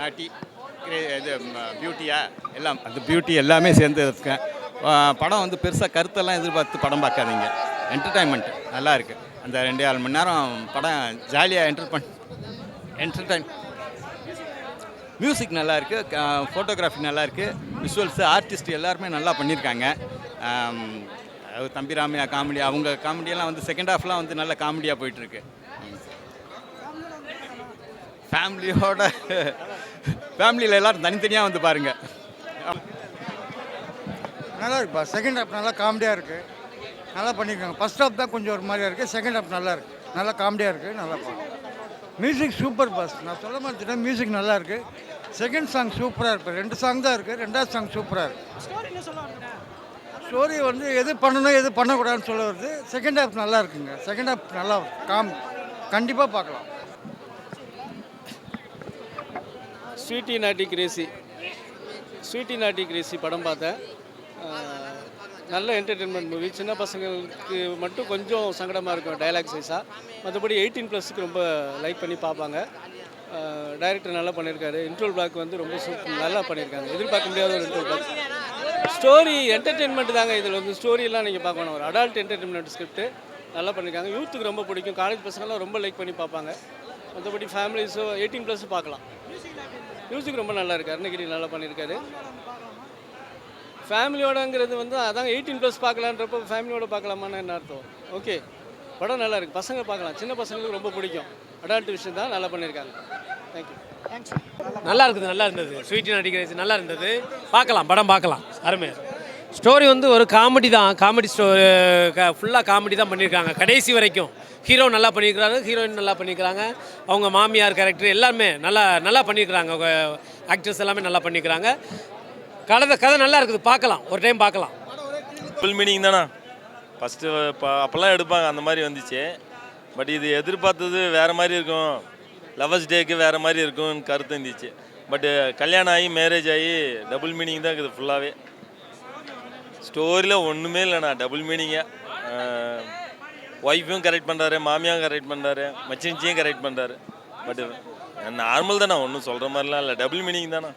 நாட்டி இது பியூட்டியா எல்லாம் அந்த பியூட்டி எல்லாமே சேர்ந்து இருக்கேன். படம் வந்து பெருசாக கருத்தெல்லாம் எதிர்பார்த்து படம் பார்க்காதீங்க. என்டர்டைன்மெண்ட் நல்லா இருக்குது. அந்த 2.5 மணி நேரம் படம் ஜாலியாக என்டர்டைன். மியூசிக் நல்லா இருக்குது, ஃபோட்டோகிராஃபி நல்லா இருக்குது, விஷுவல்ஸு ஆர்டிஸ்ட் எல்லாருமே நல்லா பண்ணியிருக்காங்க. தம்பி ராமையா காமெடி, அவங்க காமெடியெல்லாம் வந்து செகண்ட் ஹாஃப்லாம் வந்து நல்ல காமெடியாக போயிட்டுருக்கு. ஃபேமிலியில் எல்லோரும் தனித்தனியாக வந்து பாருங்கள். நல்லா இருக்குப்பா. செகண்ட் ஹாஃப் நல்லா காமெடியாக இருக்குது, நல்லா பண்ணியிருக்காங்க. ஃபஸ்ட் ஹாஃப் தான் கொஞ்சம் ஒரு மாதிரியாக இருக்குது, செகண்ட் ஹாஃப் நல்லா இருக்குது, நல்லா காமெடியாக இருக்குது, நல்லா பார்க்கலாம். Music super pass. நான் சொல்ல மாட்டேன், மியூசிக் நல்லா இருக்குது. செகண்ட் சாங் சூப்பராக இருக்குது. 2 சாங் தான் இருக்குது, 2வது சாங் சூப்பராக இருக்குது. ஸ்டோரி வந்து எது பண்ணணும் எது பண்ணக்கூடாதுன்னு சொல்ல வருது. செகண்ட் ஹாஃப் நல்லா இருக்குங்க. செகண்ட் ஹாஃப் நல்லா கண்டிப்பாக பார்க்கலாம். ஸ்வீட்டி நாட்டி கிரேசி படம் பார்த்தேன். நல்ல என்டர்டெயின்மெண்ட் மூவி. சின்ன பசங்களுக்கு மட்டும் கொஞ்சம் சங்கடமாக இருக்கும் டைலாக் சைஸாக. மற்றபடி 18+க்கு ரொம்ப லைக் பண்ணி பார்ப்பாங்க. டைரக்டர் நல்லா பண்ணியிருக்காரு. இன்ட்ரோல் பிளாக் வந்து ரொம்ப நல்லா பண்ணியிருக்காங்க. எதிர்பார்க்க முடியாத ஒரு இன்ட்ரோல் பிளாக். ஸ்டோரி என்டர்டெயின்மெண்ட் தாங்க. இதில் வந்து ஸ்டோரியெல்லாம் நீங்கள் பார்க்கணும். ஒரு அடல்ட் என்டர்டெயின்மெண்ட் ஸ்கிரிப்ட் நல்லா பண்ணியிருக்காங்க. யூத்துக்கு ரொம்ப பிடிக்கும். காலேஜ் பசங்கள்லாம் ரொம்ப லைக் பண்ணி பார்ப்பாங்க. மற்றபடி ஃபேமிலிஸோ 18+ பார்க்கலாம். மியூசிக் ரொம்ப நல்லா இருக்குது. அருணகிரி நல்லா பண்ணியிருக்காரு. ஃபேமிலியோடங்கிறது வந்து அதான் 18+ பார்க்கலான்றப்போ ஃபேமிலியோட பார்க்கலாமான்னு என்ன அர்த்தம்? ஓகே, படம் நல்லா இருக்குது. பசங்க பார்க்கலாம். சின்ன பசங்களுக்கு ரொம்ப பிடிக்கும். அடல்ட் விஷயம் தான் நல்லா பண்ணியிருக்காங்க. தேங்க்யூ. நல்லா இருக்குது, நல்லா இருந்தது. ஸ்வீட்டி நடிக்கிறது நல்லா இருந்தது. பார்க்கலாம், படம் பார்க்கலாம். அருமை. ஸ்டோரி வந்து ஒரு காமெடி தான். காமெடி ஸ்டோரி ஃபுல்லாக காமெடி தான் பண்ணியிருக்காங்க கடைசி வரைக்கும். ஹீரோ நல்லா பண்ணியிருக்கிறாரு, ஹீரோயின் நல்லா பண்ணியிருக்கிறாங்க. அவங்க மாமியார் கேரக்டர் எல்லாமே நல்லா பண்ணியிருக்கிறாங்க. ஆக்டர்ஸ் எல்லாமே நல்லா பண்ணியிருக்கிறாங்க. கதை நல்லா இருக்குது. பார்க்கலாம், ஒரு டைம் பார்க்கலாம். ஃபுல் மீனிங் தானே. ஃபஸ்ட்டு அப்போல்லாம் எடுப்பாங்க, அந்த மாதிரி வந்துச்சு. பட் இது எதிர்பார்த்தது வேறு மாதிரி இருக்கும். லவர்ஸ் டேக்கு வேறு மாதிரி இருக்கும்னு கருத்து இருந்துச்சு. பட்டு கல்யாணம் ஆகி மேரேஜ் ஆகி டபுள் மீனிங் தான் இருக்குது ஃபுல்லாகவே. ஸ்டோரியில் ஒன்றுமே இல்லைண்ணா, டபுள் மீனிங்காக. ஒய்ஃபையும் கரெக்ட் பண்ணுறாரு, மாமியாவும் கரெக்ட் பண்ணுறாரு, மச்சினிச்சியும் கரெக்ட் பண்ணுறாரு. பட்டு நார்மல் தானே, ஒன்றும் சொல்கிற மாதிரிலாம் இல்லை. டபுள் மீனிங் தானே.